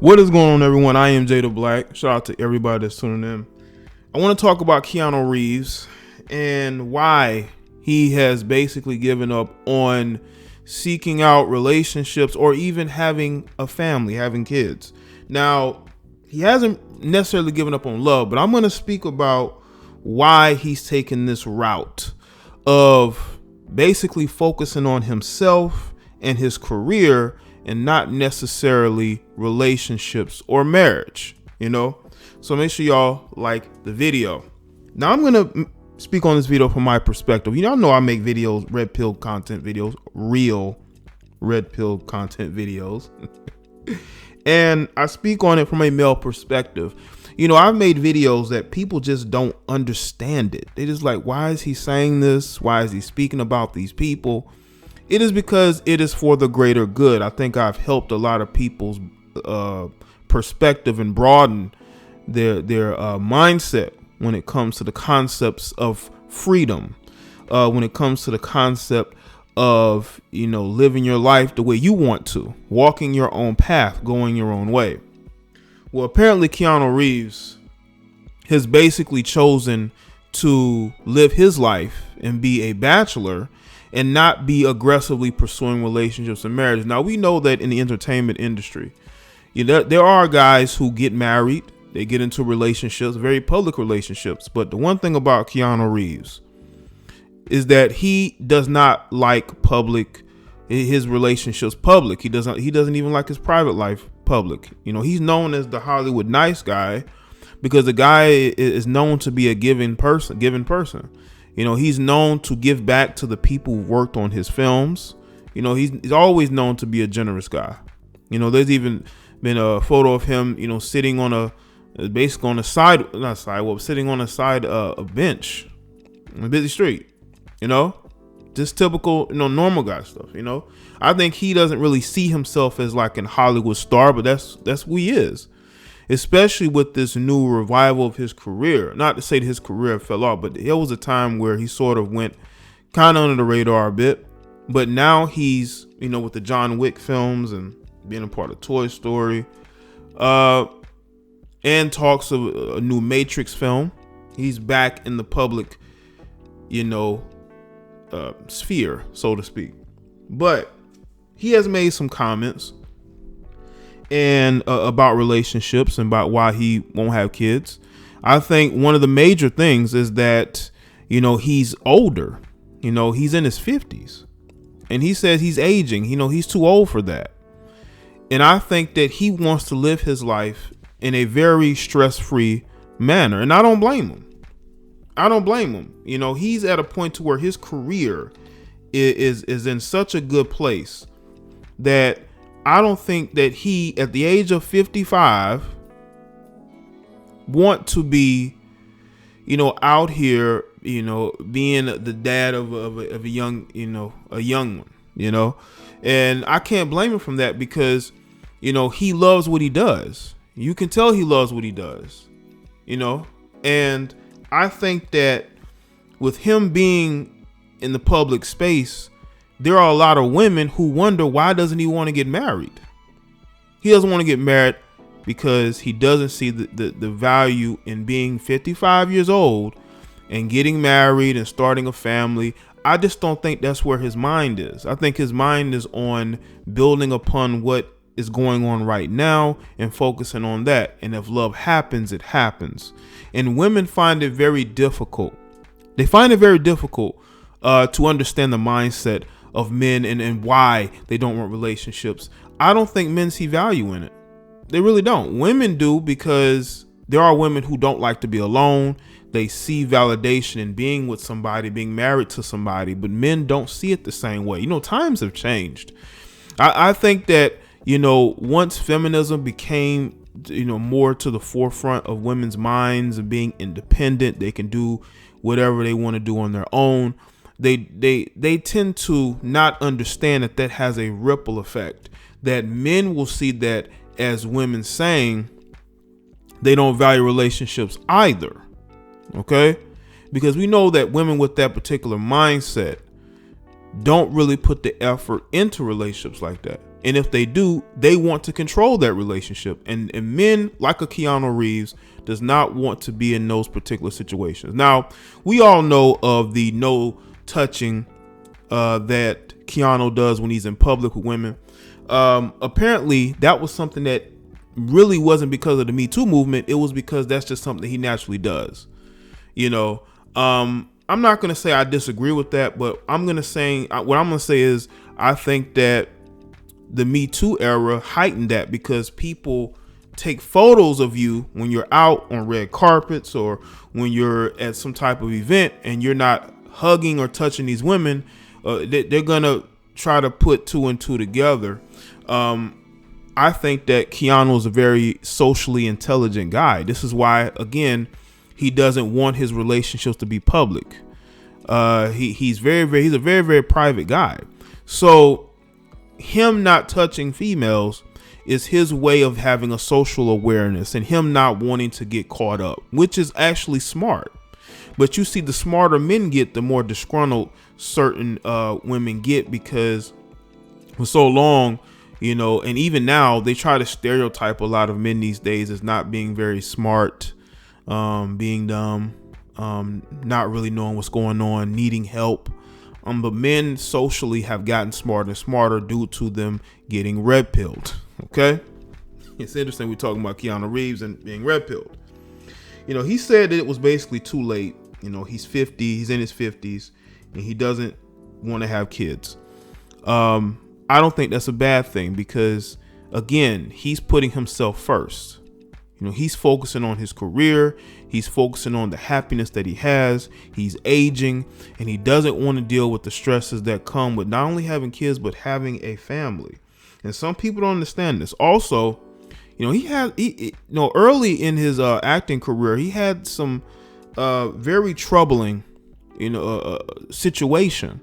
What is going on, everyone? I am Jaye the Black. Shout out to everybody that's tuning in. I want to talk about Keanu Reeves and why he has basically given up on seeking out relationships or even having a family, having kids. Now, he hasn't necessarily given up on love, but I'm going to speak about why he's taken this route of basically focusing on himself and his career and not necessarily relationships or marriage, So make sure y'all like the video. Now I'm going to speak on this video from my perspective. Y'all know I make videos, red pill content videos, real red pill content videos. And I speak on it from a male perspective. I've made videos that people just don't understand it. They just like, why is he saying this? Why is he speaking about these people? It is because it is for the greater good. I think I've helped a lot of people's perspective and broaden their mindset when it comes to the concepts of freedom, when it comes to the concept of, living your life the way you want to, walking your own path, going your own way. Well, apparently Keanu Reeves has basically chosen to live his life and be a bachelor and not be aggressively pursuing relationships and marriage. Now, we know that in the entertainment industry, there are guys who get married, they get into relationships, very public relationships. But the one thing about Keanu Reeves is that he does not like his relationships public. He doesn't even like his private life public. He's known as the Hollywood nice guy because the guy is known to be a giving person. He's known to give back to the people who worked on his films. He's always known to be a generous guy. There's even been a photo of him, sitting on a bench on a busy street, just typical, normal guy stuff. I think he doesn't really see himself as like a Hollywood star, but that's who he is. Especially with this new revival of his career. Not to say that his career fell off, but there was a time where he sort of went kind of under the radar a bit. But now he's, with the John Wick films and being a part of Toy Story, and talks of a new Matrix film. He's back in the public, sphere, so to speak. But he has made some comments and about relationships and about why he won't have kids. I think one of the major things is that, he's older, he's in his 50s and he says he's aging, he's too old for that. And I think that he wants to live his life in a very stress-free manner. And I don't blame him. He's at a point to where his career is in such a good place that I don't think that he, at the age of 55, want to be, out here, being the dad of a young one, and I can't blame him from that because, he loves what he does. You can tell he loves what he does, and I think that with him being in the public space, there are a lot of women who wonder, why doesn't he want to get married? He doesn't want to get married because he doesn't see the value in being 55 years old and getting married and starting a family. I just don't think that's where his mind is. I think his mind is on building upon what is going on right now and focusing on that. And if love happens, it happens. And women find it very difficult. They find it very difficult to understand the mindset of men and why they don't want relationships. I don't think men see value in it. They really don't. Women do, because there are women who don't like to be alone. They see validation in being with somebody, being married to somebody, but men don't see it the same way. Times have changed. I think that, once feminism became, more to the forefront of women's minds and being independent, they can do whatever they want to do on their own. They tend to not understand that has a ripple effect, that men will see that as women saying they don't value relationships either. Okay? Because we know that women with that particular mindset don't really put the effort into relationships like that. And if they do, they want to control that relationship. And men like a Keanu Reeves does not want to be in those particular situations. Now, we all know of the no touching that Keanu does when he's in public with women. Apparently, that was something that really wasn't because of the Me Too movement. It was because that's just something he naturally does. I'm not going to say I disagree with that, but what I'm going to say is I think that the Me Too era heightened that, because people take photos of you when you're out on red carpets or when you're at some type of event and you're not hugging or touching these women. They're going to try to put two and two together. I think that Keanu is a very socially intelligent guy. This is why, again, he doesn't want his relationships to be public. He's a very, very private guy. So him not touching females is his way of having a social awareness and him not wanting to get caught up, which is actually smart. But you see, the smarter men get, the more disgruntled certain women get, because for so long, and even now, they try to stereotype a lot of men these days as not being very smart, being dumb, not really knowing what's going on, needing help. But men socially have gotten smarter and smarter due to them getting red pilled. Okay. It's interesting. We're talking about Keanu Reeves and being red pilled. He said that it was basically too late. He's 50, he's in his 50s, and he doesn't want to have kids. I don't think that's a bad thing, because again, he's putting himself first. He's focusing on his career. He's focusing on the happiness that he has. He's aging, and he doesn't want to deal with the stresses that come with not only having kids, but having a family. And some people don't understand this. Also, early in his acting career, he had some very troubling, situation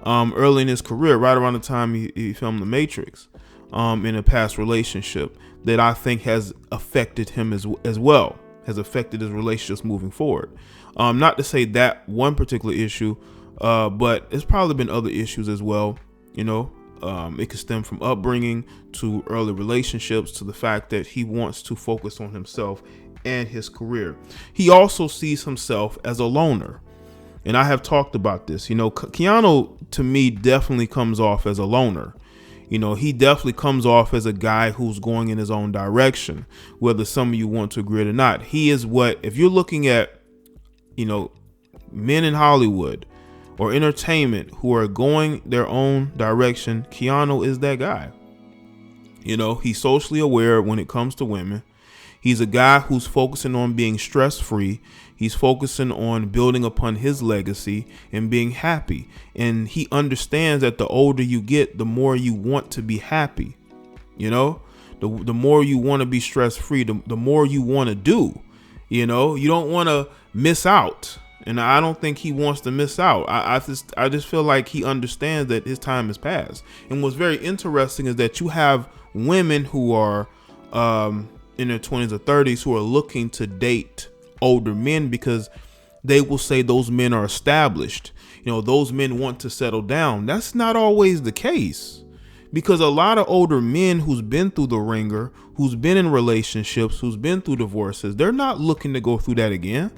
early in his career, right around the time he filmed The Matrix, in a past relationship that I think has affected him as well, has affected his relationships moving forward. Not to say that one particular issue, but it's probably been other issues as well. It could stem from upbringing to early relationships to the fact that he wants to focus on himself and his career. He also sees himself as a loner. And I have talked about this. Keanu, to me, definitely comes off as a loner. He definitely comes off as a guy who's going in his own direction, whether some of you want to agree or not. He is if you're looking at, men in Hollywood or entertainment who are going their own direction, Keanu is that guy. He's socially aware when it comes to women. He's a guy who's focusing on being stress-free. He's focusing on building upon his legacy and being happy. And he understands that the older you get, the more you want to be happy. The more you want to be stress-free, the more you want to do. You don't want to miss out. And I don't think he wants to miss out. I just feel like he understands that his time has passed. And what's very interesting is that you have women who are in their 20s or 30s who are looking to date older men, because they will say those men are established. Those men want to settle down. That's not always the case, because a lot of older men who's been through the ringer, who's been in relationships, who's been through divorces, they're not looking to go through that again.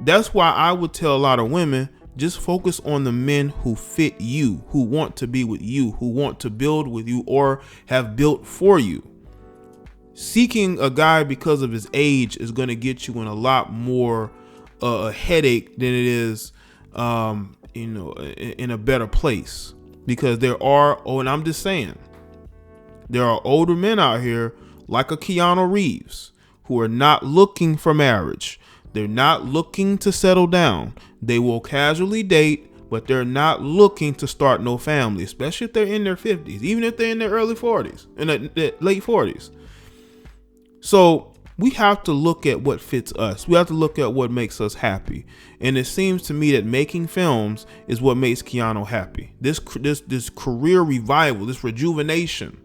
That's why I would tell a lot of women, just focus on the men who fit you, who want to be with you, who want to build with you or have built for you. Seeking a guy because of his age is going to get you in a lot more a headache than it is, in a better place, because and I'm just saying, there are older men out here like a Keanu Reeves who are not looking for marriage. They're not looking to settle down. They will casually date, but they're not looking to start no family, especially if they're in their 50s, even if they're in their early 40s, in their late 40s. So we have to look at what fits us. We have to look at what makes us happy. And it seems to me that making films is what makes Keanu happy. This career revival, this rejuvenation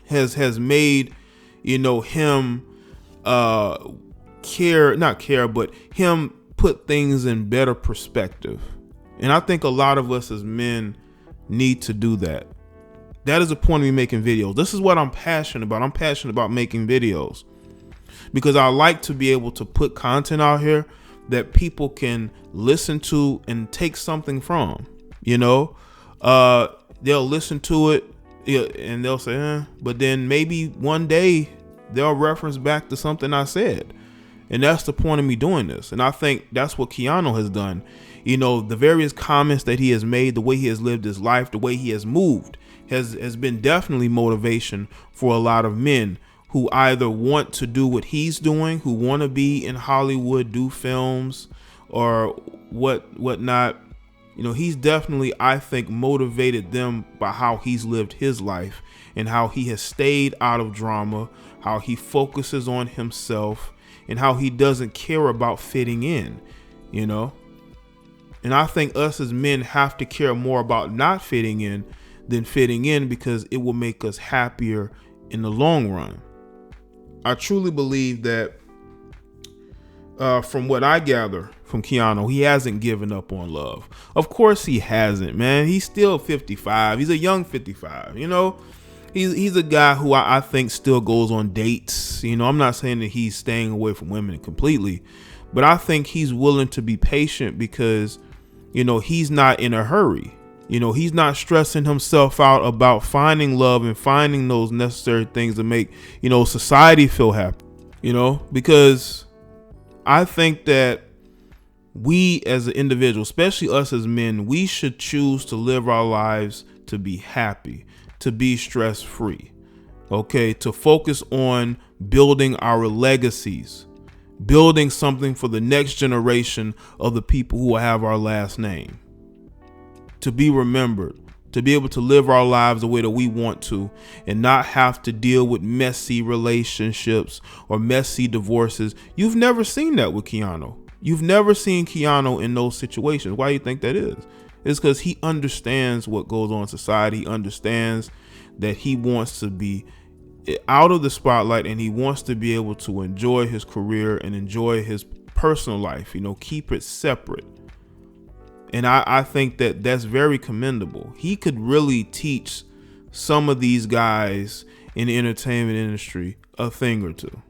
has made, him him put things in better perspective. And I think a lot of us as men need to do that. That is the point of me making videos. This is what I'm passionate about. I'm passionate about making videos because I like to be able to put content out here that people can listen to and take something from. They'll listen to it and they'll say, but then maybe one day they'll reference back to something I said. And that's the point of me doing this. And I think that's what Keanu has done. The various comments that he has made, the way he has lived his life, the way he has moved has been definitely motivation for a lot of men who either want to do what he's doing, who want to be in Hollywood, do films or whatnot. He's definitely, I think, motivated them by how he's lived his life and how he has stayed out of drama, how he focuses on himself, and how he doesn't care about fitting in, And I think us as men have to care more about not fitting in than fitting in, because it will make us happier in the long run. I truly believe that from what I gather from Keanu, he hasn't given up on love. Of course he hasn't, man. He's still 55. He's a young 55, He's a guy who I think still goes on dates. I'm not saying that he's staying away from women completely, but I think he's willing to be patient because, he's not in a hurry. He's not stressing himself out about finding love and finding those necessary things to make, society feel happy, because I think that we as an individual, especially us as men, we should choose to live our lives to be happy, to be stress-free, to focus on building our legacies, building something for the next generation of the people who will have our last name, to be remembered, to be able to live our lives the way that we want to and not have to deal with messy relationships or messy divorces. You've never seen that with Keanu. You've never seen Keanu in those situations. Why do you think that is? It's because he understands what goes on in society. He understands that he wants to be out of the spotlight and he wants to be able to enjoy his career and enjoy his personal life, keep it separate. And I think that that's very commendable. He could really teach some of these guys in the entertainment industry a thing or two.